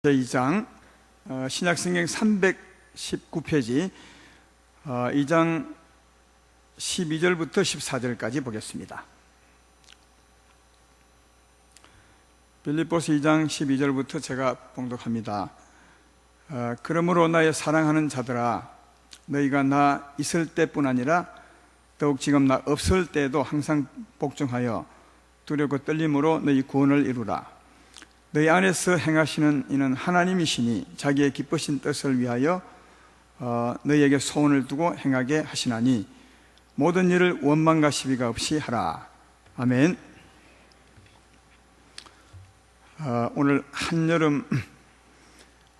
제2장 신약성경 319페이지 2장 12절부터 14절까지 보겠습니다. 빌립보서 2장 12절부터 제가 봉독합니다. 그러므로 나의 사랑하는 자들아, 너희가 나 있을 때뿐 아니라 더욱 지금 나 없을 때에도 항상 복종하여 두렵고 떨림으로 너희 구원을 이루라. 너희 안에서 행하시는 이는 하나님이시니 자기의 기쁘신 뜻을 위하여 너희에게 소원을 두고 행하게 하시나니 모든 일을 원망과 시비가 없이 하라. 아멘. 오늘 한여름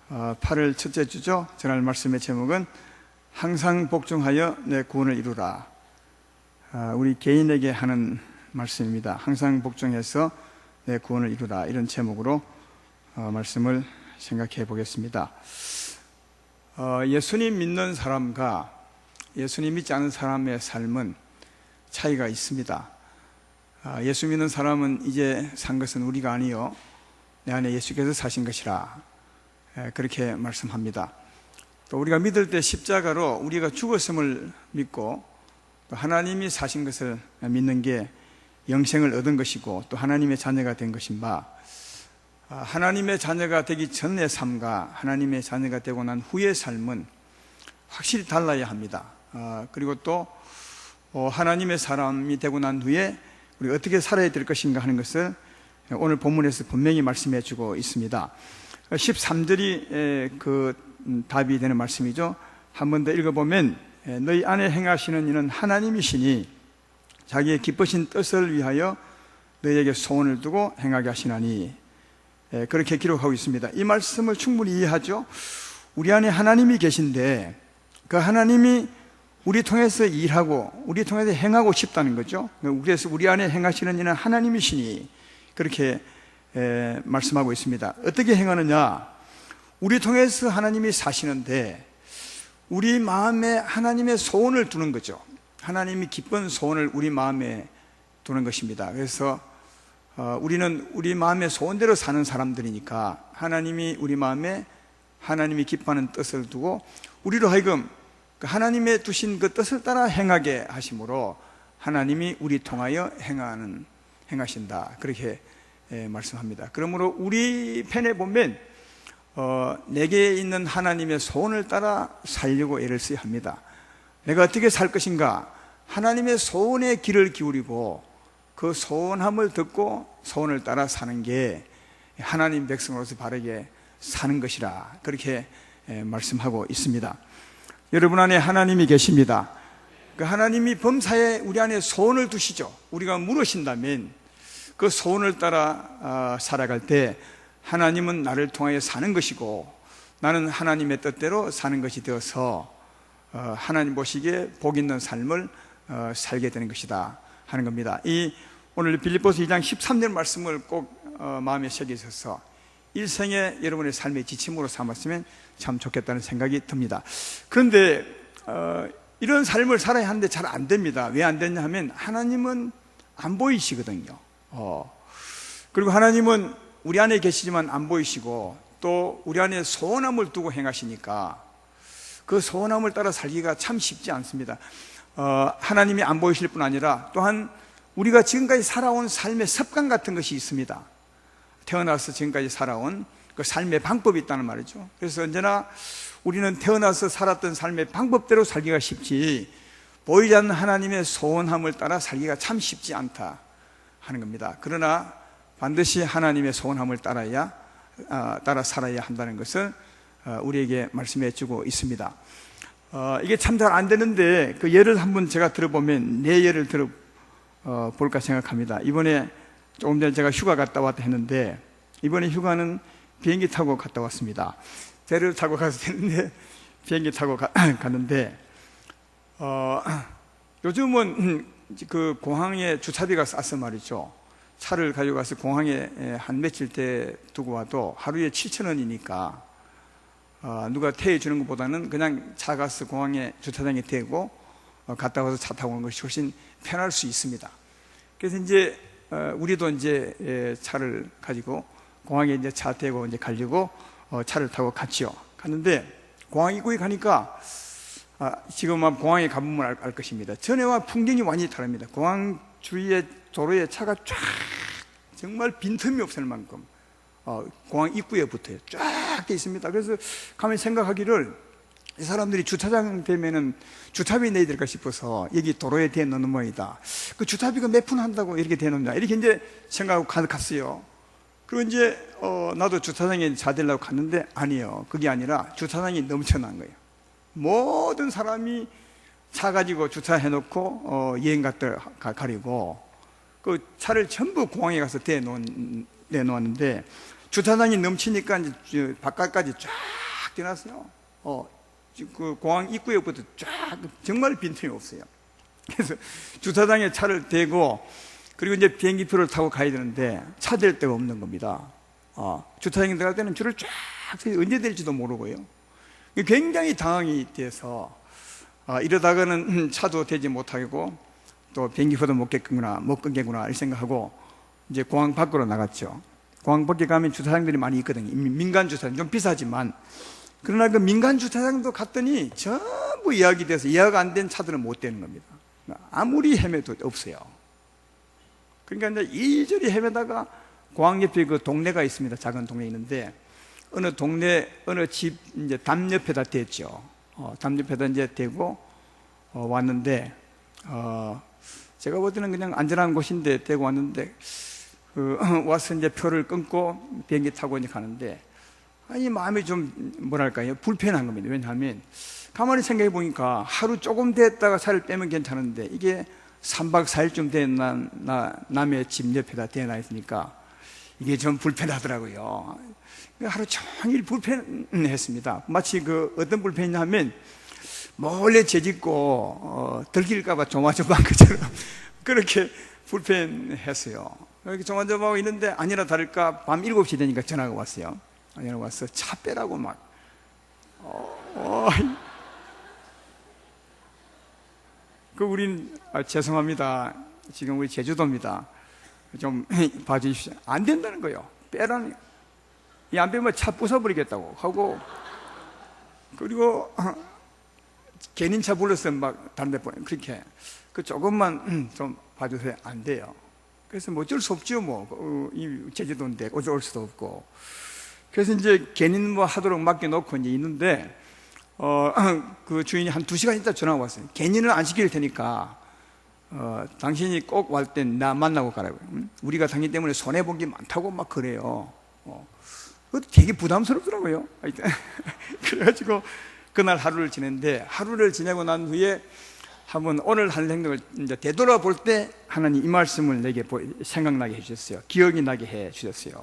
8월 첫째 주죠. 전할 말씀의 제목은 항상 복종하여 내 구원을 이루라. 우리 개인에게 하는 말씀입니다. 항상 복종해서 내 구원을 이루라, 이런 제목으로 말씀을 생각해 보겠습니다. 예수님 믿는 사람과 예수님 믿지 않은 사람의 삶은 차이가 있습니다. 예수 믿는 사람은 이제 산 것은 우리가 아니요 내 안에 예수께서 사신 것이라, 그렇게 말씀합니다. 또 우리가 믿을 때 십자가로 우리가 죽었음을 믿고 또 하나님이 사신 것을 믿는 게 영생을 얻은 것이고 또 하나님의 자녀가 된 것인 바, 하나님의 자녀가 되기 전의 삶과 하나님의 자녀가 되고 난 후의 삶은 확실히 달라야 합니다. 그리고 또 하나님의 사람이 되고 난 후에 우리가 어떻게 살아야 될 것인가 하는 것을 오늘 본문에서 분명히 말씀해 주고 있습니다. 13절이 그 답이 되는 말씀이죠. 한 번 더 읽어보면 너희 안에 행하시는 이는 하나님이시니 자기의 기쁘신 뜻을 위하여 너희에게 소원을 두고 행하게 하시나니, 그렇게 기록하고 있습니다. 이 말씀을 충분히 이해하죠. 우리 안에 하나님이 계신데 그 하나님이 우리 통해서 일하고 우리 통해서 행하고 싶다는 거죠. 그래서 우리 안에 행하시는 이는 하나님이시니, 그렇게 말씀하고 있습니다. 어떻게 행하느냐? 우리 통해서 하나님이 사시는데 우리 마음에 하나님의 소원을 두는 거죠. 하나님이 기쁜 소원을 우리 마음에 두는 것입니다. 그래서 우리는 우리 마음의 소원대로 사는 사람들이니까 하나님이 우리 마음에 하나님이 기뻐하는 뜻을 두고 우리로 하여금 하나님의 두신 그 뜻을 따라 행하게 하심으로 하나님이 우리 통하여 행하신다, 그렇게 말씀합니다. 그러므로 우리 편에 보면 내게 있는 하나님의 소원을 따라 살려고 애를 써야 합니다. 내가 어떻게 살 것인가? 하나님의 소원에 귀를 기울이고 그 소원함을 듣고 소원을 따라 사는 게 하나님 백성으로서 바르게 사는 것이라, 그렇게 말씀하고 있습니다. 여러분 안에 하나님이 계십니다. 그 하나님이 범사에 우리 안에 소원을 두시죠. 우리가 물으신다면 그 소원을 따라 살아갈 때 하나님은 나를 통하여 사는 것이고 나는 하나님의 뜻대로 사는 것이 되어서 하나님 보시기에 복 있는 삶을 살게 되는 것이다 하는 겁니다. 오늘 빌립보서 2장 13절 말씀을 꼭 마음에 새기셔서 일생에 여러분의 삶의 지침으로 삼았으면 참 좋겠다는 생각이 듭니다. 그런데 이런 삶을 살아야 하는데 잘 안 됩니다. 왜 안 되냐 하면 하나님은 안 보이시거든요. 그리고 하나님은 우리 안에 계시지만 안 보이시고 또 우리 안에 소원함을 두고 행하시니까 그 소원함을 따라 살기가 참 쉽지 않습니다. 하나님이 안 보이실 뿐 아니라 또한 우리가 지금까지 살아온 삶의 습관 같은 것이 있습니다. 태어나서 지금까지 살아온 그 삶의 방법이 있다는 말이죠. 그래서 언제나 우리는 태어나서 살았던 삶의 방법대로 살기가 쉽지 보이지 않는 하나님의 소원함을 따라 살기가 참 쉽지 않다 하는 겁니다. 그러나 반드시 하나님의 소원함을 따라 살아야 한다는 것을 우리에게 말씀해 주고 있습니다. 이게 참 잘 안 되는데 그 예를 한번 제가 들어보면 내 예를 들어볼까 생각합니다. 이번에 조금 전에 제가 휴가 갔다 왔다 했는데 이번에 휴가는 비행기 타고 갔다 왔습니다. 배를 타고 가서 됐는데 비행기 타고 갔는데 요즘은 그 공항에 주차비가 싸서 말이죠. 차를 가져가서 공항에 한 며칠 때 두고 와도 하루에 7,000원이니까 누가 태워 주는 것보다는 그냥 차 가서 공항에 주차장에 대고 갔다 와서 차 타고 오는 것이 훨씬 편할 수 있습니다. 그래서 이제 우리도 이제 차를 가지고 공항에 이제 차 대고 이제 가려고 차를 타고 갔죠. 갔는데 공항 입구에 가니까 지금 공항에 가보면 알 것입니다. 전에와 풍경이 완전히 다릅니다. 공항 주위에 도로에 차가 쫙 정말 빈틈이 없을 만큼 공항 입구에 붙어요. 쫙 돼 있습니다. 그래서 가면 생각하기를 이 사람들이 주차장 되면은 주차비 내야 될까 싶어서 여기 도로에 대놓는 모양이다. 그 주차비가 몇 푼 한다고 이렇게 대놓냐 이렇게 이제 생각하고 갔어요. 그리고 이제 나도 주차장에 차 대려고 갔는데 아니에요. 그게 아니라 주차장이 넘쳐난 거예요. 모든 사람이 차 가지고 주차해놓고 여행 갔다 가리고 그 차를 전부 공항에 가서 내놓았는데 주차장이 넘치니까 이제 바깥까지 쫙 대놨어요. 그 공항 입구에부터 쫙 정말 빈틈이 없어요. 그래서 주차장에 차를 대고 그리고 이제 비행기표를 타고 가야 되는데 차 댈 데가 없는 겁니다. 주차장에 들어갈 때는 줄을 쫙 서서 언제 될지도 모르고요. 굉장히 당황이 돼서 이러다가는 차도 대지 못하고 또 비행기표도 못 끊겠구나 이렇게 생각하고 이제 공항 밖으로 나갔죠. 공항 밖에 가면 주차장들이 많이 있거든요. 민간 주차장 좀 비싸지만 그러나 그 민간 주차장도 갔더니 전부 예약이 돼서 예약 안 된 차들은 못 되는 겁니다. 아무리 헤매도 없어요. 그러니까 이제 이리저리 헤매다가 공항 옆에 그 동네가 있습니다. 작은 동네 있는데 어느 동네 어느 집 이제 담 옆에다 댔죠. 담 옆에다 이제 대고 왔는데 제가 볼 때는 그냥 안전한 곳인데 대고 왔는데 와서 이제 표를 끊고 비행기 타고 이제 가는데 이 마음이 좀 뭐랄까요 불편한 겁니다. 왜냐하면 가만히 생각해 보니까 하루 조금 됐다가 차를 빼면 괜찮은데 이게 3박 4일쯤 된 남의 집 옆에다 대놔 있으니까 이게 좀 불편하더라고요. 하루 종일 불편했습니다. 마치 어떤 불편이냐 하면 몰래 재짓고 들킬까봐 조마조마한 것처럼 그렇게 불편했어요. 이렇게 조마조마하고 있는데 아니나 다를까 밤 7시 되니까 전화가 왔어요. 전화가 와서 차 빼라고 막 우린 죄송합니다. 지금 우리 제주도입니다. 좀 봐주십시오. 안 된다는 거예요. 빼라는 이 안 빼면 차 부숴버리겠다고 하고 그리고 개인차 불러서 막 다른 데 보내 그렇게 조금만 좀 봐주세요. 안 돼요. 그래서 뭐 어쩔 수 없죠. 이 제주도인데 어쩔 수도 없고 그래서 이제 개인 하도록 맡겨놓고 이제 있는데 그 주인이 한 2시간 있다 전화가 왔어요. 개인은 안 시킬 테니까 당신이 꼭 갈 땐 나 만나고 가라고요. 우리가 당신 때문에 손해본 게 많다고 막 그래요. 그것도 되게 부담스럽더라고요. 그래가지고 그날 하루를 지냈는데 하루를 지내고 난 후에 한번 오늘 한 행동을 이제 되돌아볼 때 하나님 이 말씀을 내게 생각나게 해주셨어요. 기억이 나게 해주셨어요.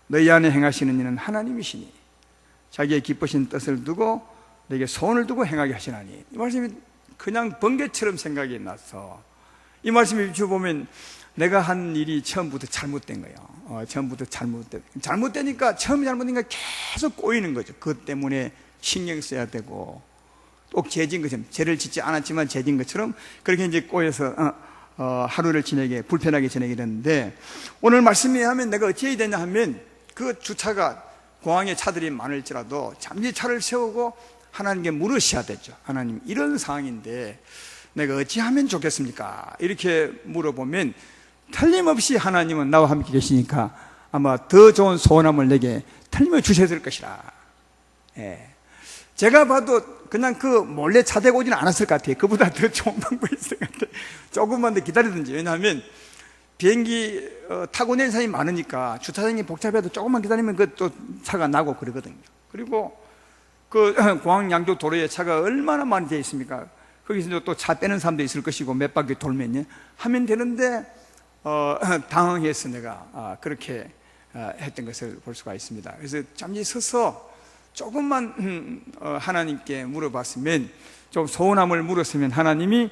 너희 안에 행하시는 이는 하나님이시니 자기의 기쁘신 뜻을 두고 내게 소원을 두고 행하게 하시나니 이 말씀이 그냥 번개처럼 생각이 나서 이 말씀을 비춰보면 내가 한 일이 처음부터 잘못된 거예요. 처음부터 잘못되니까 처음이 잘못되니까 계속 꼬이는 거죠. 그것 때문에 신경 써야 되고 또 죄진 것처럼 죄를 짓지 않았지만 죄진 것처럼 그렇게 이제 꼬여서 하루를 불편하게 지내게 됐는데 오늘 말씀에 하면 내가 어찌해야 되냐 하면 그 주차가 공항에 차들이 많을지라도 잠시 차를 세우고 하나님께 물으셔야 되죠. 하나님 이런 상황인데 내가 어찌하면 좋겠습니까? 이렇게 물어보면 틀림없이 하나님은 나와 함께 계시니까 아마 더 좋은 소원함을 내게 틀림없이 주셔야 될 것이라. 제가 봐도 그냥 몰래 차 대고 오지는 않았을 것 같아요. 그보다 더 좋은 방법이 있을 것 같아요. 조금만 더 기다리든지. 왜냐하면 비행기 타고 내는 사람이 많으니까 주차장이 복잡해도 조금만 기다리면 또 차가 나고 그러거든요. 그리고 공항 양쪽 도로에 차가 얼마나 많이 되어 있습니까? 거기서 또 차 빼는 사람도 있을 것이고 몇 바퀴 돌면요 하면 되는데 당황해서 내가 그렇게 했던 것을 볼 수가 있습니다. 그래서 잠시 서서 조금만 하나님께 물어봤으면 좀 소원함을 물었으면 하나님이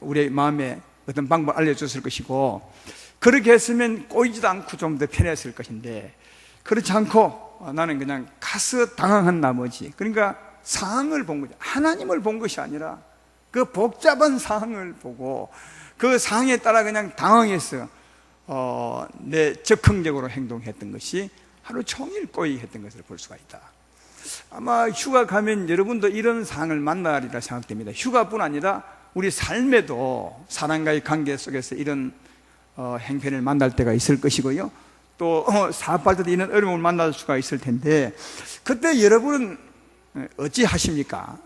우리 마음에 어떤 방법을 알려줬을 것이고 그렇게 했으면 꼬이지도 않고 좀 더 편했을 것인데 그렇지 않고 나는 그냥 가서 당황한 나머지 그러니까 상황을 본 거죠. 하나님을 본 것이 아니라 그 복잡한 상황을 보고 그 상황에 따라 그냥 당황해서 적극적으로 행동했던 것이 하루 종일 고익했던 것을 볼 수가 있다. 아마 휴가 가면 여러분도 이런 상황을 만나리라 생각됩니다. 휴가뿐 아니라 우리 삶에도 사람과의 관계 속에서 이런 행편을 만날 때가 있을 것이고요, 또 사업할 때도 이런 어려움을 만날 수가 있을 텐데, 그때 여러분은 어찌 하십니까?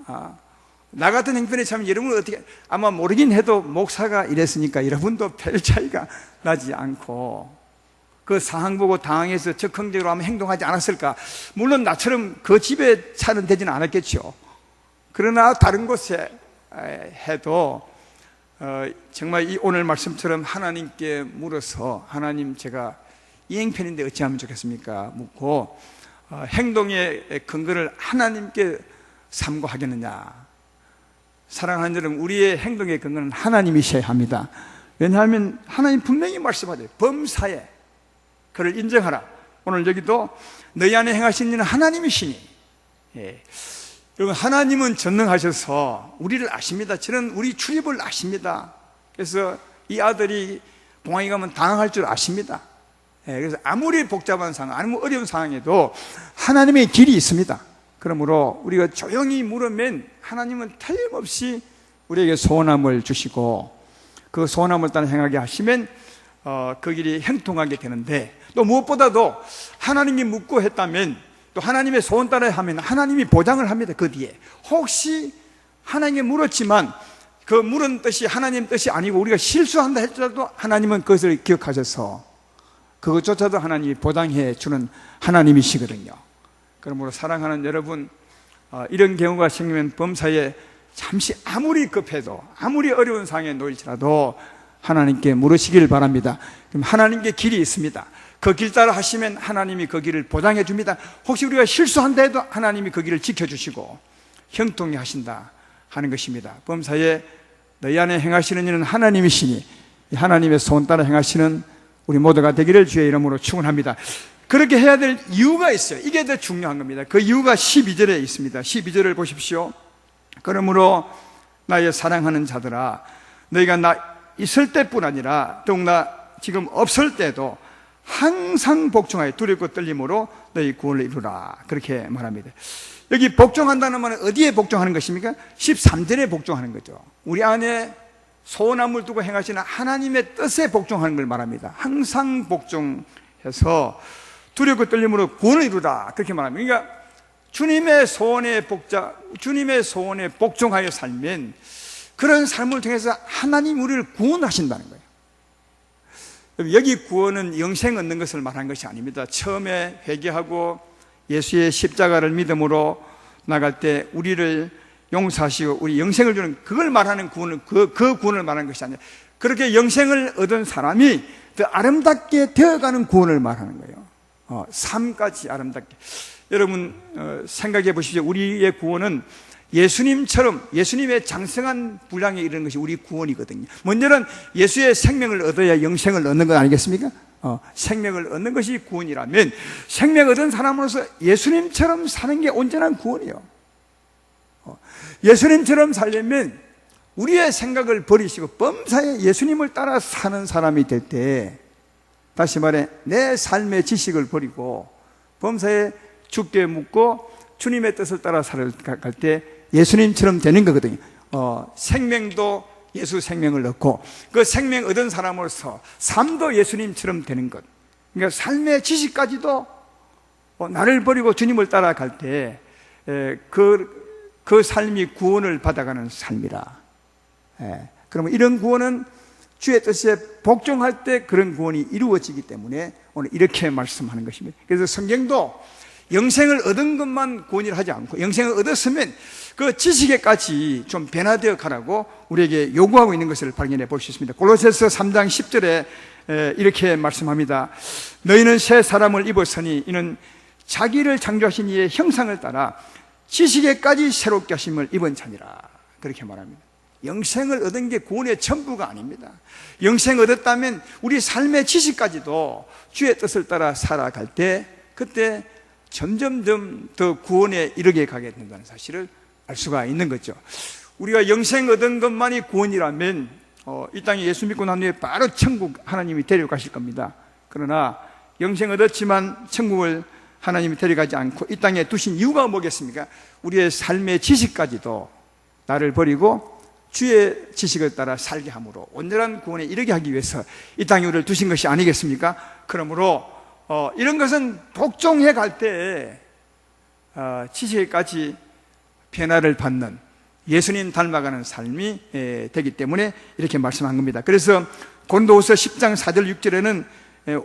나 같은 행편에 참 여러분은 어떻게, 아마 모르긴 해도 목사가 이랬으니까 여러분도 별 차이가 나지 않고 그 상황 보고 당황해서 적극적으로 한번 행동하지 않았을까? 물론 나처럼 그 집에 차는 되지는 않았겠죠. 그러나 다른 곳에 해도 정말 이 오늘 말씀처럼 하나님께 물어서, 하나님 제가 이 행편인데 어찌하면 좋겠습니까? 묻고 행동의 근거를 하나님께 삼고하겠느냐. 사랑하는 여러분, 우리의 행동의 근거는 하나님이셔야 합니다. 왜냐하면 하나님 분명히 말씀하죠. 범사에 그를 인정하라. 오늘 여기도 너희 안에 행하신 일은 하나님이시니. 여러분, 하나님은 전능하셔서 우리를 아십니다. 저는 우리 출입을 아십니다. 그래서 이 아들이 공항에 가면 당황할 줄 아십니다. 그래서 아무리 복잡한 상황, 아무리 어려운 상황에도 하나님의 길이 있습니다. 그러므로 우리가 조용히 물으면 하나님은 틀림없이 우리에게 소원함을 주시고, 그 소원함을 따라 행하게 하시면 그 길이 형통하게 되는데, 또 무엇보다도 하나님이 묻고 했다면, 또 하나님의 소원 따라 하면 하나님이 보장을 합니다. 그 뒤에 혹시 하나님께 물었지만 그 물은 뜻이 하나님 뜻이 아니고 우리가 실수한다 할지라도 하나님은 그것을 기억하셔서 그것조차도 하나님이 보장해 주는 하나님이시거든요. 그러므로 사랑하는 여러분, 이런 경우가 생기면 범사에 잠시 아무리 급해도, 아무리 어려운 상황에 놓일지라도 하나님께 물으시길 바랍니다. 그럼 하나님께 길이 있습니다. 그 길 따라 하시면 하나님이 그 길을 보장해 줍니다. 혹시 우리가 실수한다 해도 하나님이 그 길을 지켜주시고 형통히 하신다 하는 것입니다. 범사에 너희 안에 행하시는 일은 하나님이시니 하나님의 소원 따라 행하시는 우리 모두가 되기를 주의 이름으로 축원합니다. 그렇게 해야 될 이유가 있어요. 이게 더 중요한 겁니다. 그 이유가 12절에 있습니다. 12절을 보십시오. 그러므로 나의 사랑하는 자들아, 너희가 나 있을 때뿐 아니라 더욱나 지금 없을 때도 항상 복종하여 두렵고 떨림으로 너희 구원을 이루라. 그렇게 말합니다. 여기 복종한다는 말은 어디에 복종하는 것입니까? 13절에 복종하는 거죠. 우리 안에 소원함을 두고 행하시는 하나님의 뜻에 복종하는 걸 말합니다. 항상 복종해서 두렵고 떨림으로 구원을 이루라. 그렇게 말합니다. 그러니까 주님의 소원에 복종하여 살면 그런 삶을 통해서 하나님 우리를 구원하신다는 거예요. 여기 구원은 영생 얻는 것을 말한 것이 아닙니다. 처음에 회개하고 예수의 십자가를 믿음으로 나갈 때 우리를 용서하시고 우리 영생을 주는 그걸 말하는 구원은 그 구원을 말하는 것이 아니라, 그렇게 영생을 얻은 사람이 더 아름답게 되어가는 구원을 말하는 거예요. 삶까지 아름답게. 여러분 생각해 보십시오. 우리의 구원은 예수님처럼 예수님의 장성한 분량에 이르는 것이 우리 구원이거든요. 먼저는 예수의 생명을 얻어야 영생을 얻는 것 아니겠습니까? 생명을 얻는 것이 구원이라면 생명 얻은 사람으로서 예수님처럼 사는 게 온전한 구원이에요. 예수님처럼 살려면 우리의 생각을 버리시고 범사에 예수님을 따라 사는 사람이 될 때, 다시 말해 내 삶의 지식을 버리고 범사에 주께 묻고 주님의 뜻을 따라 살아갈 때 예수님처럼 되는 거거든요. 생명도 예수 생명을 얻고 그 생명 얻은 사람으로서 삶도 예수님처럼 되는 것. 그러니까 삶의 지식까지도 나를 버리고 주님을 따라갈 때 그 삶이 구원을 받아가는 삶이라. 그러면 이런 구원은 주의 뜻에 복종할 때 그런 구원이 이루어지기 때문에 오늘 이렇게 말씀하는 것입니다. 그래서 성경도 영생을 얻은 것만 구원이라 하지 않고 영생을 얻었으면 그 지식에까지 좀 변화되어 가라고 우리에게 요구하고 있는 것을 발견해 볼 수 있습니다. 골로새서 3장 10절에 이렇게 말씀합니다. 너희는 새 사람을 입었으니 이는 자기를 창조하신 이의 형상을 따라 지식에까지 새롭게 하심을 입은 자니라. 그렇게 말합니다. 영생을 얻은 게 구원의 전부가 아닙니다. 영생 얻었다면 우리 삶의 지식까지도 주의 뜻을 따라 살아갈 때 그때 점점점 더 구원에 이르게 가게 된다는 사실을 알 수가 있는 거죠. 우리가 영생 얻은 것만이 구원이라면 이 땅에 예수 믿고 난 후에 바로 천국 하나님이 데려가실 겁니다. 그러나 영생 얻었지만 천국을 하나님이 데려가지 않고 이 땅에 두신 이유가 뭐겠습니까? 우리의 삶의 지식까지도 나를 버리고 주의 지식을 따라 살게 함으로 온전한 구원에 이르게 하기 위해서 이 땅에 우리를 두신 것이 아니겠습니까? 그러므로 이런 것은 복종해 갈 때 지식까지 변화를 받는 예수님 닮아가는 삶이 되기 때문에 이렇게 말씀한 겁니다. 그래서 고린도후서 10장 4절 6절에는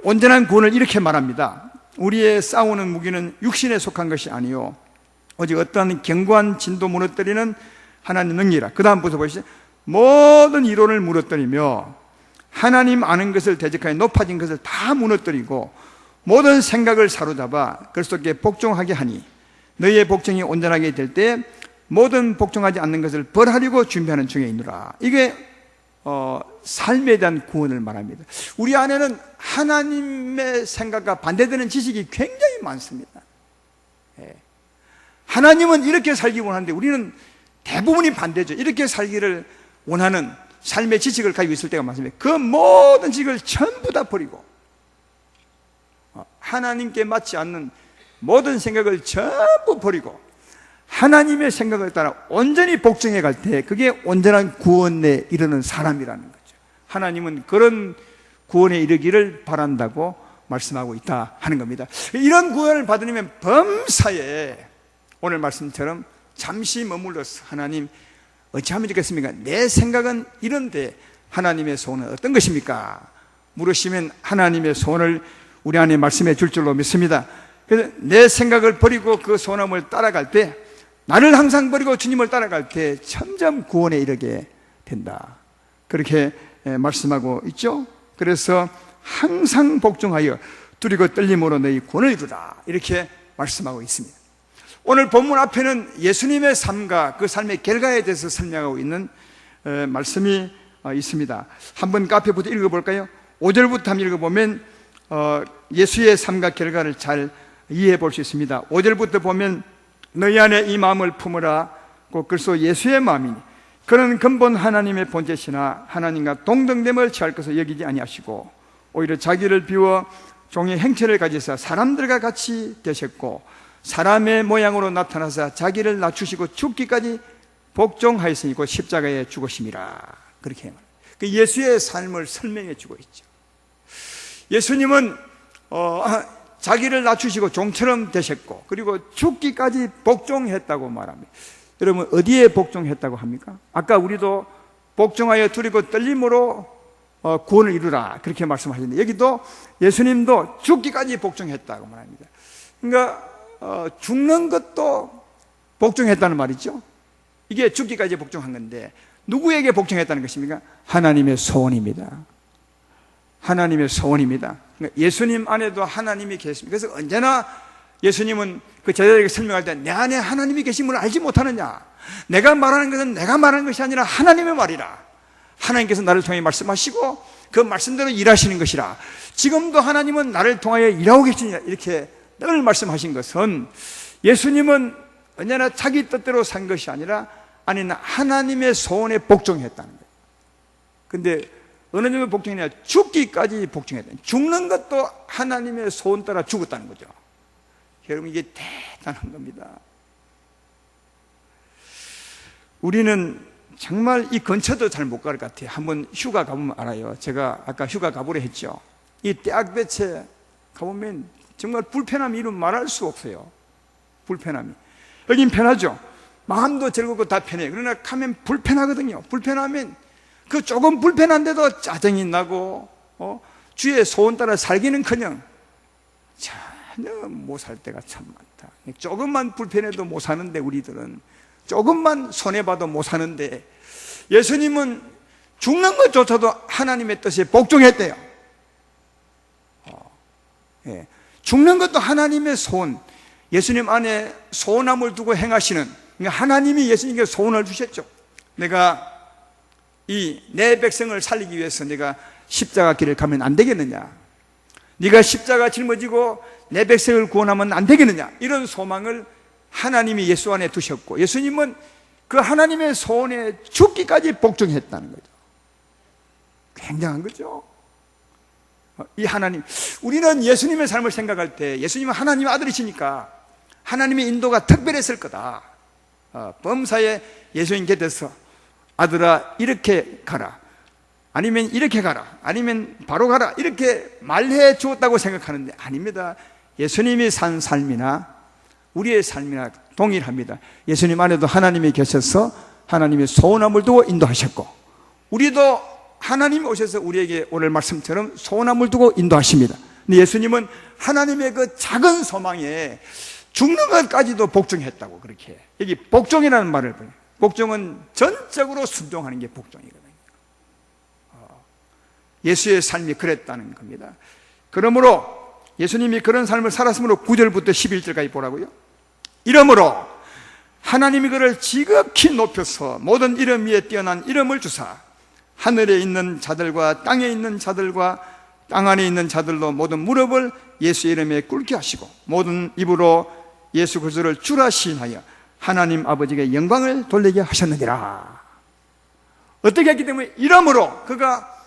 온전한 구원을 이렇게 말합니다. 우리의 싸우는 무기는 육신에 속한 것이 아니요 오직 어떠한 견고한 진도 무너뜨리는 하나님 능력이라. 그 다음부터 보시죠. 모든 이론을 무너뜨리며 하나님 아는 것을 대적하여 높아진 것을 다 무너뜨리고 모든 생각을 사로잡아 그리스도께 복종하게 하니 너희의 복종이 온전하게 될 때 모든 복종하지 않는 것을 벌하려고 준비하는 중에 있노라. 이게 삶에 대한 구원을 말합니다. 우리 안에는 하나님의 생각과 반대되는 지식이 굉장히 많습니다. 하나님은 이렇게 살기 원하는데 우리는 대부분이 반대죠. 이렇게 살기를 원하는 삶의 지식을 가지고 있을 때가 많습니다. 그 모든 지식을 전부 다 버리고 하나님께 맞지 않는 모든 생각을 전부 버리고 하나님의 생각을 따라 온전히 복종해 갈 때 그게 온전한 구원에 이르는 사람이라는 거죠. 하나님은 그런 구원에 이르기를 바란다고 말씀하고 있다 하는 겁니다. 이런 구원을 받으려면 범사에 오늘 말씀처럼 잠시 머물러서 하나님 어찌하면 좋겠습니까? 내 생각은 이런데 하나님의 소원은 어떤 것입니까? 물으시면 하나님의 소원을 우리 안에 말씀해 줄 줄로 믿습니다. 그래서 내 생각을 버리고 그 소원함을 따라갈 때 나를 항상 버리고 주님을 따라갈 때 점점 구원에 이르게 된다. 그렇게 말씀하고 있죠. 그래서 항상 복종하여 두리고 떨림으로 너희 구원을 이루라 이렇게 말씀하고 있습니다. 오늘 본문 앞에는 예수님의 삶과 그 삶의 결과에 대해서 설명하고 있는 말씀이 있습니다. 한번 그 앞에부터 읽어볼까요? 5절부터 한번 읽어보면 예수의 삶과 결과를 잘 이해해 볼 수 있습니다. 5절부터 보면 너희 안에 이 마음을 품으라 곧 그리스도 예수의 마음이니 그는 근본 하나님의 본체시나 하나님과 동등됨을 취할 것을 여기지 아니하시고 오히려 자기를 비워 종의 행체를 가지사 사람들과 같이 되셨고 사람의 모양으로 나타나사 자기를 낮추시고 죽기까지 복종하였으니 곧 십자가에 죽으심이라. 그렇게 말합니다. 그 예수의 삶을 설명해 주고 있죠. 예수님은 자기를 낮추시고 종처럼 되셨고 그리고 죽기까지 복종했다고 말합니다. 여러분 어디에 복종했다고 합니까? 아까 우리도 복종하여 두리고 떨림으로 구원을 이루라 그렇게 말씀하셨는데 여기도 예수님도 죽기까지 복종했다고 말합니다. 그러니까 죽는 것도 복종했다는 말이죠. 이게 죽기까지 복종한 건데 누구에게 복종했다는 것입니까? 하나님의 소원입니다. 하나님의 소원입니다. 그러니까 예수님 안에도 하나님이 계십니다. 그래서 언제나 예수님은 그 제자들에게 설명할 때 내 안에 하나님이 계심을 알지 못하느냐? 내가 말하는 것은 내가 말하는 것이 아니라 하나님의 말이라. 하나님께서 나를 통해 말씀하시고 그 말씀대로 일하시는 것이라. 지금도 하나님은 나를 통하여 일하고 계시느냐 이렇게 늘 말씀하신 것은 예수님은 언제나 자기 뜻대로 산 것이 아니라 아니나 하나님의 소원에 복종했다는 거예요. 근데 어느 정도 복종했냐? 죽기까지 복종했다. 죽는 것도 하나님의 소원 따라 죽었다는 거죠. 여러분 이게 대단한 겁니다. 우리는 정말 이 근처도 잘 못 갈 것 같아요. 한번 휴가 가보면 알아요. 제가 아까 휴가 가보려 했죠. 이 대학배체 가보면 정말 불편함이 이루 말할 수 없어요. 불편함이. 여긴 편하죠. 마음도 즐겁고 다 편해요. 그러나 가면 불편하거든요. 불편하면 그 조금 불편한데도 짜증이 나고 주의 소원 따라 살기는커녕 전혀 못 살 때가 참 많다. 조금만 불편해도 못 사는데 우리들은 조금만 손해봐도 못 사는데 예수님은 죽는 것조차도 하나님의 뜻에 복종했대요. 죽는 것도 하나님의 소원, 예수님 안에 소원함을 두고 행하시는, 그러니까 하나님이 예수님께 소원을 주셨죠. 내가 이 내 백성을 살리기 위해서 내가 십자가 길을 가면 안 되겠느냐? 네가 십자가 짊어지고 내 백성을 구원하면 안 되겠느냐? 이런 소망을 하나님이 예수 안에 두셨고 예수님은 그 하나님의 소원에 죽기까지 복종했다는 거죠. 굉장한 거죠. 이 하나님, 우리는 예수님의 삶을 생각할 때 예수님은 하나님의 아들이시니까 하나님의 인도가 특별했을 거다. 범사에 예수님 곁에서 아들아 이렇게 가라, 아니면 이렇게 가라, 아니면 바로 가라, 이렇게 말해 주었다고 생각하는데 아닙니다. 예수님이 산 삶이나 우리의 삶이나 동일합니다. 예수님 안에도 하나님이 계셔서 하나님의 소원함을 두고 인도하셨고, 우리도 하나님이 오셔서 우리에게 오늘 말씀처럼 소원함을 두고 인도하십니다. 근데 예수님은 하나님의 그 작은 소망에 죽는 것까지도 복종했다고. 그렇게 여기 복종이라는 말을 보요. 복종은 전적으로 순종하는 게 복종이거든요. 예수의 삶이 그랬다는 겁니다. 그러므로 예수님이 그런 삶을 살았으므로 9절부터 11절까지 보라고요. 이러므로 하나님이 그를 지극히 높여서 모든 이름 위에 뛰어난 이름을 주사 하늘에 있는 자들과 땅에 있는 자들과 땅 안에 있는 자들로 모든 무릎을 예수 이름에 꿇게 하시고 모든 입으로 예수 그리스도를 주라 시인하여 하나님 아버지께 영광을 돌리게 하셨느니라. 어떻게 했기 때문에? 이러므로 그가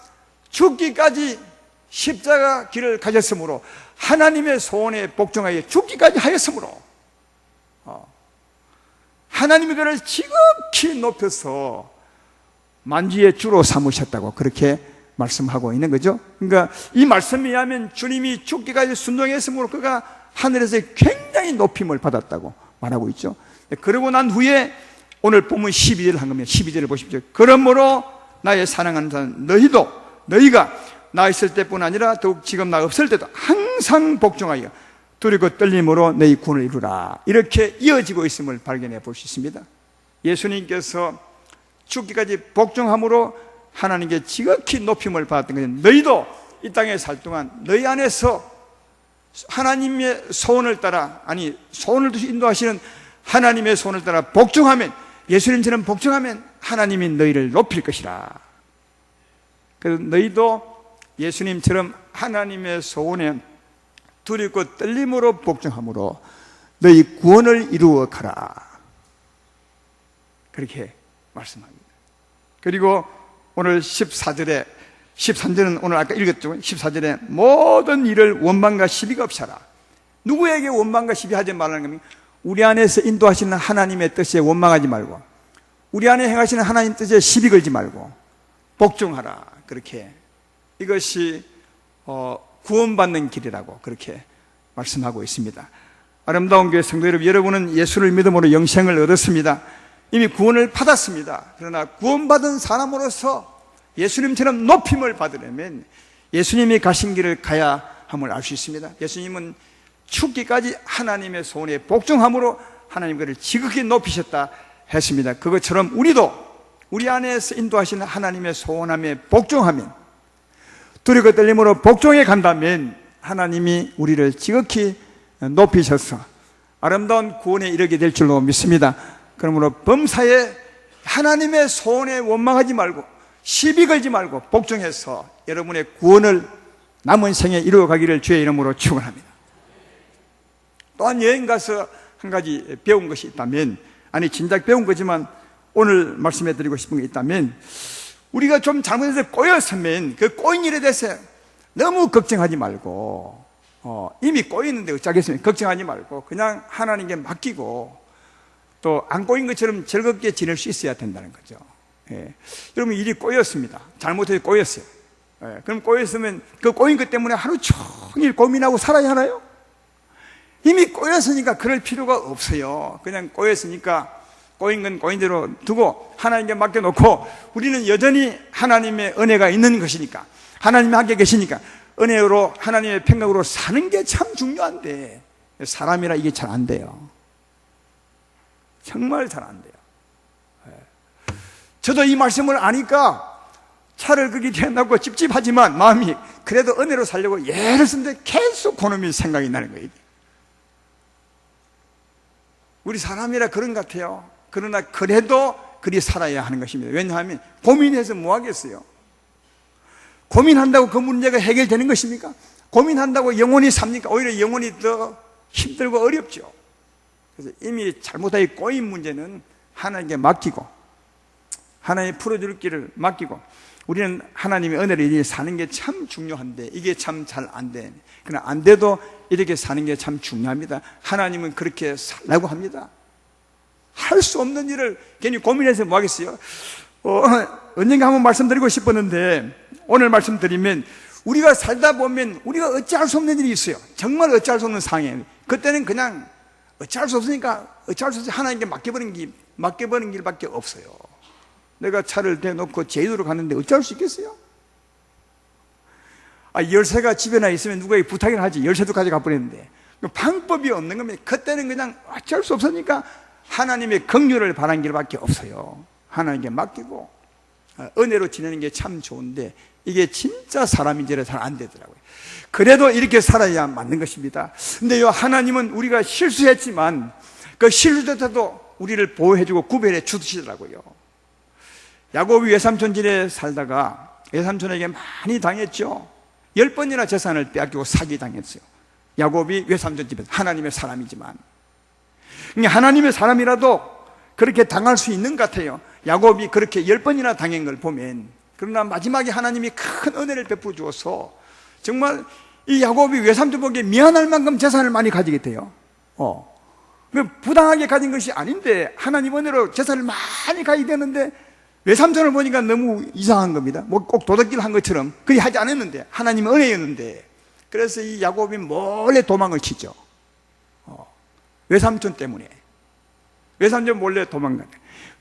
죽기까지 십자가 길을 가졌으므로, 하나님의 소원에 복종하여 죽기까지 하였으므로 하나님이 그를 지극히 높여서 만주의 주로 삼으셨다고 그렇게 말씀하고 있는 거죠. 그러니까 이 말씀에 의하면 주님이 죽기까지 순종했으므로 그가 하늘에서 굉장히 높임을 받았다고 말하고 있죠. 그러고 난 후에 오늘 본문 12절을 한 겁니다. 12절을 보십시오. 그러므로 나의 사랑하는 자는 너희가 나 있을 때뿐 아니라 더욱 지금 나 없을 때도 항상 복종하여 두렵고 떨림으로 너희 구원을 이루라. 이렇게 이어지고 있음을 발견해 볼 수 있습니다. 예수님께서 죽기까지 복종함으로 하나님께 지극히 높임을 받았던 것은, 너희도 이 땅에 살 동안 너희 안에서 하나님의 소원을 따라, 아니 소원을 두시 인도하시는 하나님의 소원을 따라 복종하면, 예수님처럼 복종하면 하나님이 너희를 높일 것이라. 그래서 너희도 예수님처럼 하나님의 소원에 두렵고 떨림으로 복종함으로 너희 구원을 이루어 가라. 그렇게 말씀합니다. 그리고 오늘 13절은 오늘 아까 읽었죠. 14절에 모든 일을 원망과 시비가 없이 하라. 누구에게 원망과 시비하지 말라는 겁니까? 우리 안에서 인도하시는 하나님의 뜻에 원망하지 말고, 우리 안에 행하시는 하나님 뜻에 시비 걸지 말고 복종하라. 그렇게, 이것이 구원받는 길이라고 그렇게 말씀하고 있습니다. 아름다운 교회 성도 여러분, 여러분은 예수를 믿음으로 영생을 얻었습니다. 이미 구원을 받았습니다. 그러나 구원받은 사람으로서 예수님처럼 높임을 받으려면 예수님이 가신 길을 가야 함을 알 수 있습니다. 예수님은 죽기까지 하나님의 소원에 복종함으로 하나님 그를 지극히 높이셨다 했습니다. 그것처럼 우리도 우리 안에서 인도하시는 하나님의 소원함에 복종하면, 두렵고 떨림으로 복종해 간다면 하나님이 우리를 지극히 높이셔서 아름다운 구원에 이르게 될 줄로 믿습니다. 그러므로 범사에 하나님의 소원에 원망하지 말고 시비 걸지 말고 복종해서 여러분의 구원을 남은 생에 이루어가기를 주의 이름으로 축원합니다. 또한 여행 가서 한 가지 배운 것이 있다면, 아니 진작 배운 거지만 오늘 말씀해 드리고 싶은 게 있다면, 우리가 좀 잘못해서 꼬였으면 그 꼬인 일에 대해서 너무 걱정하지 말고, 이미 꼬였는데 어쩌겠습니까? 걱정하지 말고 그냥 하나님께 맡기고 또 안 꼬인 것처럼 즐겁게 지낼 수 있어야 된다는 거죠. 예. 여러분, 일이 꼬였습니다. 잘못해서 꼬였어요. 예. 그럼 꼬였으면 그 꼬인 것 때문에 하루 종일 고민하고 살아야 하나요? 이미 꼬였으니까 그럴 필요가 없어요. 그냥 꼬였으니까 꼬인 건 꼬인 대로 두고 하나님께 맡겨놓고, 우리는 여전히 하나님의 은혜가 있는 것이니까, 하나님이 함께 계시니까 은혜로 하나님의 평강으로 사는 게 참 중요한데, 사람이라 이게 잘 안 돼요. 정말 잘 안 돼요. 저도 이 말씀을 아니까 차를 끄기 태어나고 찝찝하지만 마음이 그래도 은혜로 살려고 애를 쓰는데 계속 그놈이 생각이 나는 거예요. 우리 사람이라 그런 것 같아요. 그러나 그래도 그리 살아야 하는 것입니다. 왜냐하면 고민해서 뭐 하겠어요? 고민한다고 그 문제가 해결되는 것입니까? 고민한다고 영원히 삽니까? 오히려 영원히 더 힘들고 어렵죠. 그래서 이미 잘못하게 꼬인 문제는 하나님께 맡기고, 하나님이 풀어줄 길을 맡기고, 우리는 하나님의 은혜를 사는 게 참 중요한데 이게 참 잘 안 돼. 그러나 안 돼도 이렇게 사는 게 참 중요합니다. 하나님은 그렇게 살라고 합니다. 할 수 없는 일을 괜히 고민해서 뭐 하겠어요? 언젠가 한번 말씀드리고 싶었는데 오늘 말씀드리면 우리가 살다 보면 우리가 어찌할 수 없는 일이 있어요. 정말 어찌할 수 없는 상황이에요. 그때는 그냥 어찌할 수 없으니까 어찌할 수 없이 하나님께 맡겨버리는 길밖에 없어요. 내가 차를 대놓고 제주도로 갔는데 어찌할 수 있겠어요? 열쇠가 집에나 있으면 누구에게 부탁이나 하지. 열쇠도 가져가 버렸는데 방법이 없는 겁니다. 그때는 그냥 어찌할 수 없으니까 하나님의 긍휼을 바라는 길밖에 없어요. 하나님께 맡기고 은혜로 지내는 게 참 좋은데 이게 진짜 사람인지라 잘 안 되더라고요. 그래도 이렇게 살아야 맞는 것입니다. 근데요, 하나님은 우리가 실수했지만 그 실수도 우리를 보호해주고 구별해 주시더라고요. 야곱이 외삼촌 집에 살다가 외삼촌에게 많이 당했죠. 10번이나 재산을 빼앗기고 사기당했어요. 야곱이 외삼촌 집에서 하나님의 사람이지만 하나님의 사람이라도 그렇게 당할 수 있는 것 같아요. 야곱이 그렇게 10번이나 당한 걸 보면. 그러나 마지막에 하나님이 큰 은혜를 베풀어 주어서 정말 이 야곱이 외삼촌에게 미안할 만큼 재산을 많이 가지게 돼요. 부당하게 가진 것이 아닌데 하나님 은혜로 재산을 많이 가지게 되는데 외삼촌을 보니까 너무 이상한 겁니다. 뭐 꼭 도둑질 한 것처럼 그리 하지 않았는데 하나님의 은혜였는데 그래서 이 야곱이 몰래 도망을 치죠. 외삼촌 때문에. 외삼촌 몰래 도망가요.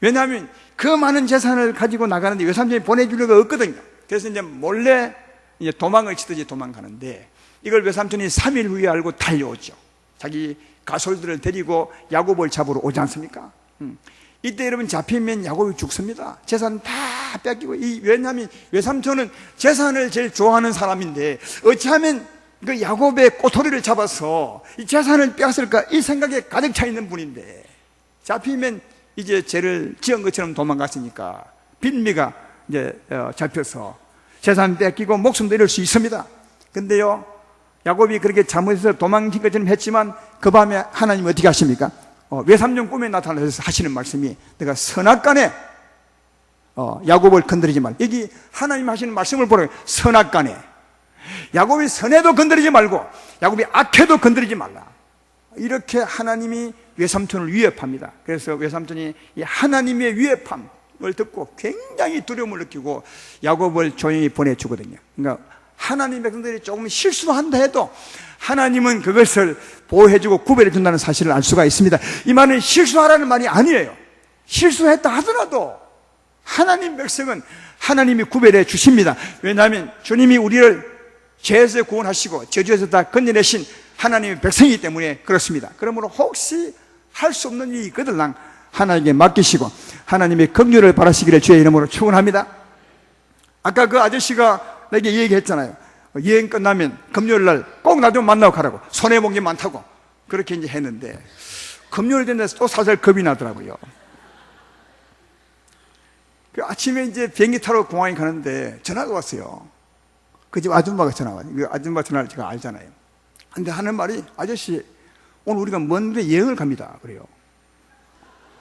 왜냐하면 그 많은 재산을 가지고 나가는데 외삼촌이 보내줄 리가 없거든요. 그래서 이제 몰래 이제 도망을 치듯이 도망가는데 이걸 외삼촌이 3일 후에 알고 달려오죠. 자기 가솔들을 데리고 야곱을 잡으러 오지 않습니까? 이때 여러분 잡히면 야곱이 죽습니다. 재산 다 뺏기고. 왜냐하면 외삼촌은 재산을 제일 좋아하는 사람인데 어찌하면 그 야곱의 꼬투리를 잡아서 이 재산을 뺏을까 이 생각에 가득 차 있는 분인데 잡히면 이제 죄를 지은 것처럼 도망갔으니까 빌미가 이제 잡혀서 재산 뺏기고 목숨도 잃을 수 있습니다. 근데요, 야곱이 그렇게 잘못해서 도망친 것처럼 했지만 그 밤에 하나님 어떻게 하십니까? 외삼촌 꿈에 나타나서 하시는 말씀이 내가 선악간에 야곱을 건드리지 말라. 여기 하나님 하시는 말씀을 보라. 선악간에 야곱이 선해도 건드리지 말고 야곱이 악해도 건드리지 말라. 이렇게 하나님이 외삼촌을 위협합니다. 그래서 외삼촌이 이 하나님의 위협함을 듣고 굉장히 두려움을 느끼고 야곱을 조용히 보내주거든요. 그러니까 하나님의 백성들이 조금 실수한다 해도 하나님은 그것을 보호해주고 구별해준다는 사실을 알 수가 있습니다. 이 말은 실수하라는 말이 아니에요. 실수했다 하더라도 하나님 백성은 하나님이 구별해 주십니다. 왜냐하면 주님이 우리를 죄에서 구원하시고 저주에서 다 건져내신 하나님의 백성이기 때문에 그렇습니다. 그러므로 혹시 할 수 없는 일이 있거든 하나님께 맡기시고 하나님의 긍휼을 바라시기를 주의 이름으로 축원합니다. 아까 그 아저씨가 내게 얘기했잖아요. 여행 끝나면 금요일날 꼭 나 좀 만나고 가라고. 손해본 게 많다고 그렇게 이제 했는데 금요일 된데서 또 살살 겁이 나더라고요. 그 아침에 이제 비행기 타러 공항에 가는데 전화가 왔어요. 그 집 아줌마가 전화 와요. 그 아줌마 전화를 제가 알잖아요. 근데 하는 말이 아저씨 오늘 우리가 먼 데 여행을 갑니다. 그래요.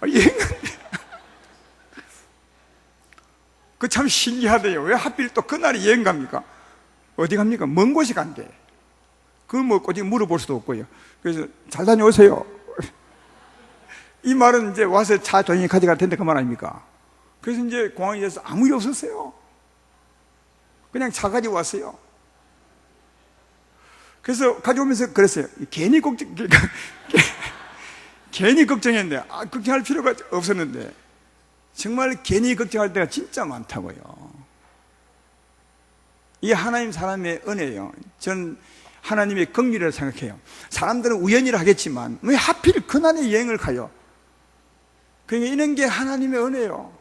여행 갑니다. 그 참 신기하대요. 왜 하필 또 그날이 여행 갑니까? 어디 갑니까? 먼 곳이 간대. 그걸 뭐 어디 물어볼 수도 없고요. 그래서 잘 다녀오세요. 이 말은 이제 와서 차 조용히 가져갈 텐데 그 말 아닙니까? 그래서 이제 공항에 대해서 아무 일 없었어요. 그냥 차 가지고 왔어요. 그래서 가져오면서 그랬어요. 괜히 괜히 걱정했는데, 걱정할 필요가 없었는데, 정말 괜히 걱정할 때가 진짜 많다고요. 이게 하나님 사람의 은혜예요. 전 하나님의 긍휼이라고 생각해요. 사람들은 우연이라 하겠지만, 왜 하필 그날에 여행을 가요? 그러니까 이런 게 하나님의 은혜예요.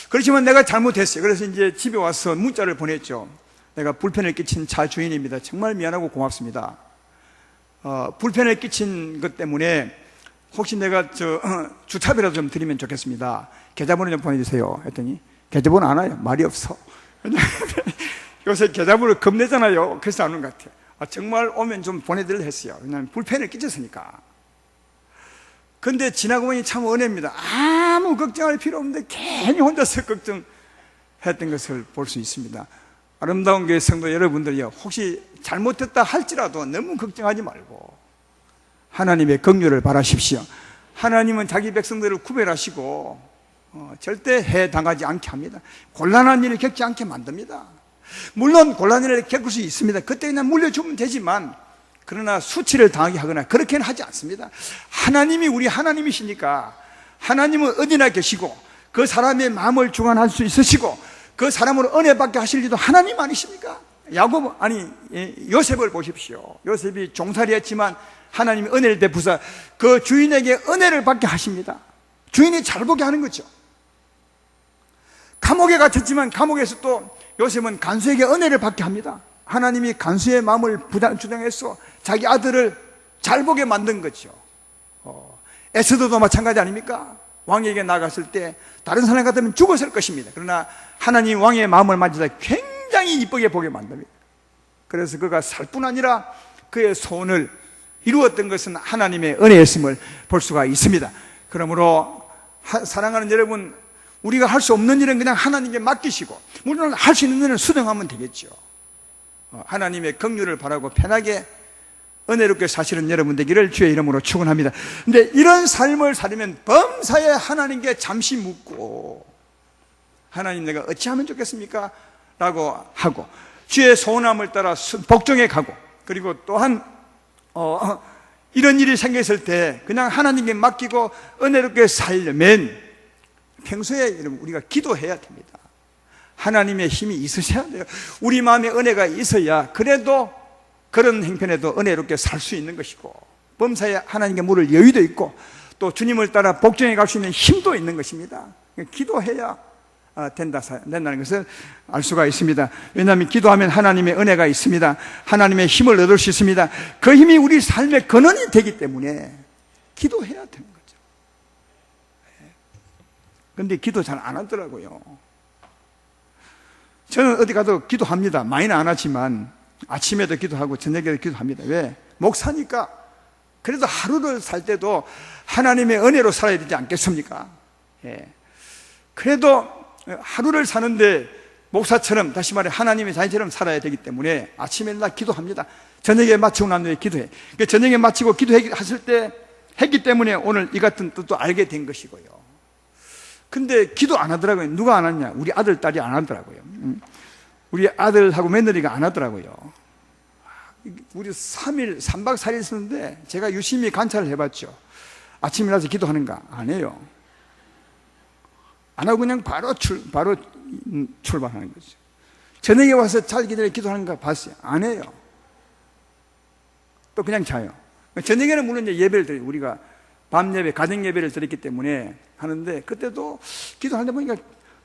그렇지만 내가 잘못했어요. 그래서 이제 집에 와서 문자를 보냈죠. 내가 불편을 끼친 차 주인입니다. 정말 미안하고 고맙습니다. 불편을 끼친 것 때문에 혹시 내가 주차비라도 좀 드리면 좋겠습니다. 계좌번호 좀 보내주세요. 했더니 계좌번호 안 와요. 말이 없어. 요새 계좌번호 겁내잖아요. 그래서 안 오는 것 같아요. 정말 오면 좀 보내드리려 했어요. 왜냐하면 불편을 끼쳤으니까. 근데 지나고 보니 참 은혜입니다. 아무 걱정할 필요 없는데 괜히 혼자서 걱정해서 했던 것을 볼 수 있습니다. 아름다운 교회 성도 여러분들이요, 혹시 잘못했다 할지라도 너무 걱정하지 말고 하나님의 긍휼을 바라십시오. 하나님은 자기 백성들을 구별하시고 절대 해당하지 않게 합니다. 곤란한 일을 겪지 않게 만듭니다. 물론 곤란한 일을 겪을 수 있습니다. 그때 그냥 물려주면 되지만, 그러나 수치를 당하게 하거나 그렇게는 하지 않습니다. 하나님이 우리 하나님이시니까, 하나님은 어디나 계시고 그 사람의 마음을 주관할 수 있으시고 그 사람으로 은혜 받게 하실 리도 하나님 아니십니까? 요셉을 보십시오. 요셉이 종살이 했지만 하나님이 은혜를 베푸사 그 주인에게 은혜를 받게 하십니다. 주인이 잘 보게 하는 거죠. 감옥에 갇혔지만 감옥에서 또 요셉은 간수에게 은혜를 받게 합니다. 하나님이 간수의 마음을 주장해서 자기 아들을 잘 보게 만든 거죠. 에스더도 마찬가지 아닙니까? 왕에게 나갔을 때 다른 사람 같으면 죽었을 것입니다. 그러나 하나님 왕의 마음을 만지다 굉장히 이쁘게 보게 만듭니다. 그래서 그가 살 뿐 아니라 그의 소원을 이루었던 것은 하나님의 은혜였음을 볼 수가 있습니다. 그러므로 사랑하는 여러분, 우리가 할 수 없는 일은 그냥 하나님께 맡기시고, 물론 할 수 있는 일은 수행하면 되겠죠. 하나님의 긍휼을 바라고 편하게 은혜롭게 사시는 여러분 되기를 주의 이름으로 축원합니다. 근데 이런 삶을 살면 범사에 하나님께 잠시 묻고, 하나님 내가 어찌하면 좋겠습니까? 라고 하고, 주의 소원함을 따라 복종해 가고, 그리고 또한 이런 일이 생겼을 때 그냥 하나님께 맡기고 은혜롭게 살려면 평소에 여러분 우리가 기도해야 됩니다. 하나님의 힘이 있으셔야 돼요. 우리 마음에 은혜가 있어야 그래도 그런 행편에도 은혜롭게 살 수 있는 것이고, 범사에 하나님께 물을 여유도 있고 또 주님을 따라 복종해 갈 수 있는 힘도 있는 것입니다. 기도해야 된다는 것을 알 수가 있습니다. 왜냐하면 기도하면 하나님의 은혜가 있습니다. 하나님의 힘을 얻을 수 있습니다. 그 힘이 우리 삶의 근원이 되기 때문에 기도해야 되는 거죠. 그런데 기도 잘 안 하더라고요. 저는 어디 가도 기도합니다. 많이는 안 하지만 아침에도 기도하고 저녁에도 기도합니다. 왜? 목사니까. 그래도 하루를 살 때도 하나님의 은혜로 살아야 되지 않겠습니까? 그래도 하루를 사는데 목사처럼, 다시 말해 하나님의 자녀처럼 살아야 되기 때문에 아침에 나 기도합니다. 저녁에 마치고 난 후에 기도해. 저녁에 마치고 기도했을 때 했기 때문에 오늘 이 같은 뜻도 알게 된 것이고요. 근데 기도 안 하더라고요. 누가 안 하냐? 우리 아들, 딸이 안 하더라고요. 우리 아들하고 며느리가 안 하더라고요. 우리 3일, 3박 4일 쓰는데 제가 유심히 관찰을 해봤죠. 아침에 일어나서 기도하는가? 안 해요. 안 하고 그냥 바로 출발하는 거죠. 저녁에 와서 자기 전에 기도하는가 봤어요. 안 해요. 또 그냥 자요. 저녁에는 물론 이제 예배를 드려요. 우리가 밤 예배, 가정 예배를 드렸기 때문에 하는데, 그때도 기도하다 보니까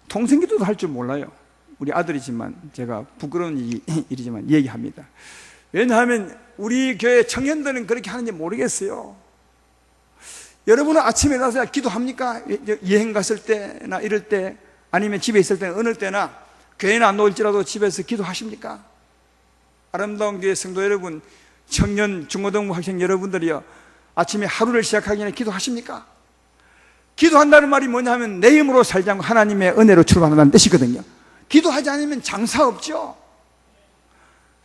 동생 기도도 할 줄 몰라요. 우리 아들이지만 제가 부끄러운 일이지만 얘기합니다. 왜냐하면 우리 교회 청년들은 그렇게 하는지 모르겠어요. 여러분은 아침에 일어나서 기도합니까? 여행 갔을 때나 이럴 때, 아니면 집에 있을 때나 어느 때나, 교회는 안 나올지라도 집에서 기도하십니까? 아름다운 교회 성도 여러분, 청년, 중고등부 학생 여러분들이요, 아침에 하루를 시작하기 전에 기도하십니까? 기도한다는 말이 뭐냐 하면 내 힘으로 살지 않고 하나님의 은혜로 출발한다는 뜻이거든요. 기도하지 않으면 장사 없죠.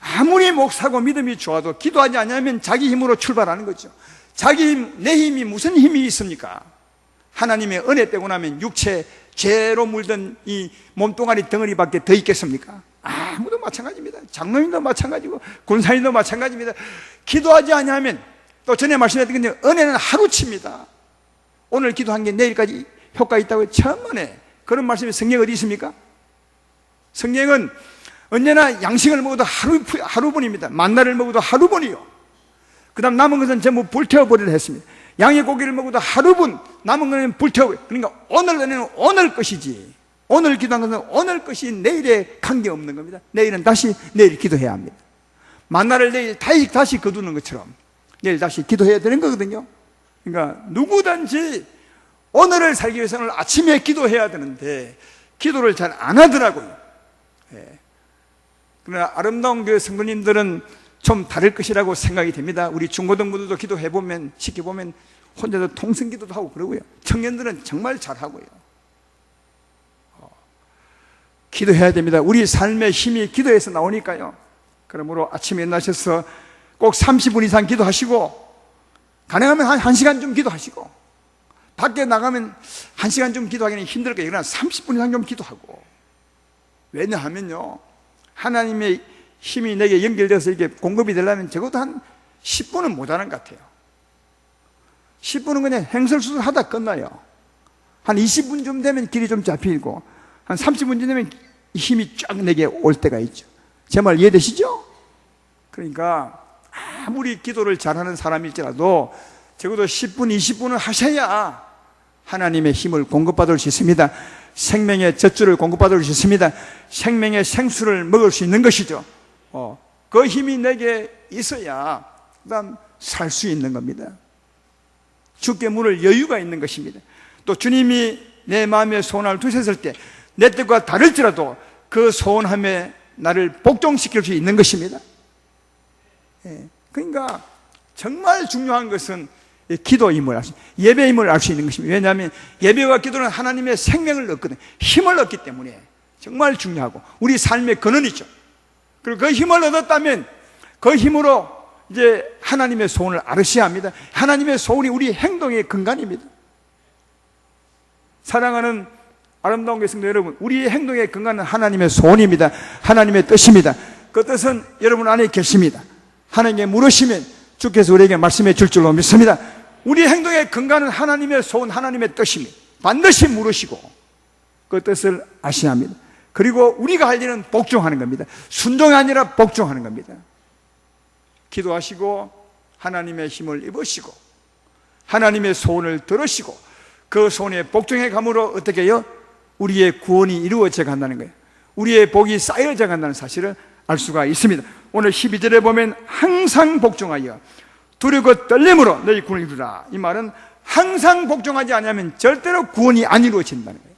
아무리 목사고 믿음이 좋아도 기도하지 않으면 자기 힘으로 출발하는 거죠. 자기 힘, 내 힘이 무슨 힘이 있습니까? 하나님의 은혜 빼고 나면 육체, 죄로 물든 이 몸뚱아리 덩어리밖에 더 있겠습니까? 아무도 마찬가지입니다. 장로님도 마찬가지고 군사님도 마찬가지입니다. 기도하지 않으면, 또 전에 말씀드렸던 게 은혜는 하루치입니다. 오늘 기도한 게 내일까지 효과 있다고 천만에, 그런 말씀이 성경에 어디 있습니까? 성경은 언제나 양식을 먹어도 하루분입니다. 만나를 먹어도 하루분이요. 그 다음 남은 것은 전부 불태워버리려 했습니다. 양의 고기를 먹어도 하루분, 남은 것은 불태워버려. 그러니까 오늘 은혜는 오늘 것이지, 오늘 기도한 것은 오늘 것이 내일에 관계없는 겁니다. 내일은 다시 내일 기도해야 합니다. 만나를 내일 다시 거두는 것처럼 내일 다시 기도해야 되는 거거든요. 그러니까 누구든지 오늘을 살기 위해서는 아침에 기도해야 되는데 기도를 잘 안 하더라고요. 그러나 아름다운 교회 성도님들은 좀 다를 것이라고 생각이 됩니다. 우리 중고등부들도 기도해보면, 시켜보면 혼자서 통성기도도 하고 그러고요. 청년들은 정말 잘하고요. 기도해야 됩니다. 우리 삶의 힘이 기도에서 나오니까요. 그러므로 아침에 일어나셔서 꼭 30분 이상 기도하시고, 가능하면 한 1시간 좀 기도하시고, 밖에 나가면 1시간 좀 기도하기는 힘들 거예요. 그러나 30분 이상 좀 기도하고. 왜냐하면요, 하나님의 힘이 내게 연결돼서 이렇게 공급이 되려면 적어도 한 10분은 못하는 것 같아요. 10분은 그냥 행설수술 하다 끝나요. 한 20분 좀 되면 길이 좀 잡히고, 한 30분 되면 힘이 쫙 내게 올 때가 있죠. 제 말 이해되시죠? 그러니까 아무리 기도를 잘하는 사람일지라도 적어도 10분, 20분은 하셔야 하나님의 힘을 공급받을 수 있습니다. 생명의 젖줄을 공급받을 수 있습니다. 생명의 생수를 먹을 수 있는 것이죠. 그 힘이 내게 있어야 그다음 살 수 있는 겁니다. 주께 물을 여유가 있는 것입니다. 또 주님이 내 마음에 소원을 두셨을 때 내 뜻과 다를지라도 그 소원함에 나를 복종시킬 수 있는 것입니다. 그러니까 정말 중요한 것은 기도임을 알 수, 예배임을 알 수 있는 것입니다. 왜냐하면 예배와 기도는 하나님의 생명을 얻거든요. 힘을 얻기 때문에 정말 중요하고 우리 삶의 근원이죠. 그리고 그 힘을 얻었다면 그 힘으로 이제 하나님의 소원을 알으셔야 합니다. 하나님의 소원이 우리 행동의 근간입니다. 사랑하는 아름다운 교성도 여러분, 우리의 행동의 근간은 하나님의 소원입니다. 하나님의 뜻입니다. 그 뜻은 여러분 안에 계십니다. 하나님께 물으시면 주께서 우리에게 말씀해 줄 줄로 믿습니다. 우리 행동의 근간은 하나님의 소원, 하나님의 뜻입니다. 반드시 물으시고 그 뜻을 아셔야 합니다. 그리고 우리가 할 일은 복종하는 겁니다. 순종이 아니라 복종하는 겁니다. 기도하시고 하나님의 힘을 입으시고 하나님의 소원을 들으시고 그 소원에 복종해 감으로 어떻게 해요? 우리의 구원이 이루어져 간다는 거예요. 우리의 복이 쌓여져 간다는 사실을 알 수가 있습니다. 오늘 12절에 보면 항상 복종하여 두렵고 떨림으로 너희 구원을 이루라. 이 말은 항상 복종하지 않으면 절대로 구원이 안 이루어진다는 거예요.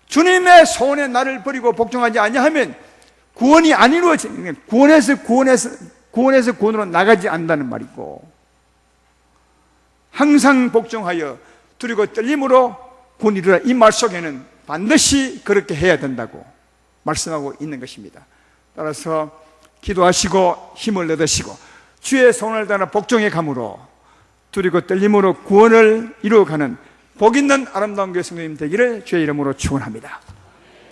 주님의 소원에 나를 버리고 복종하지 아니하면 구원이 안 이루어지는 거예요. 구원에서 구원으로 나가지 않는다는 말이고, 항상 복종하여 두렵고 떨림으로 구원을 이루라. 이 말 속에는 반드시 그렇게 해야 된다고 말씀하고 있는 것입니다. 따라서 기도하시고 힘을 얻으시고 주의 소원을 따라 복종해 감으로 두렵고 떨림으로 구원을 이루어가는 복 있는 아름다운 교회 성도님 되기를 주의 이름으로 축원합니다.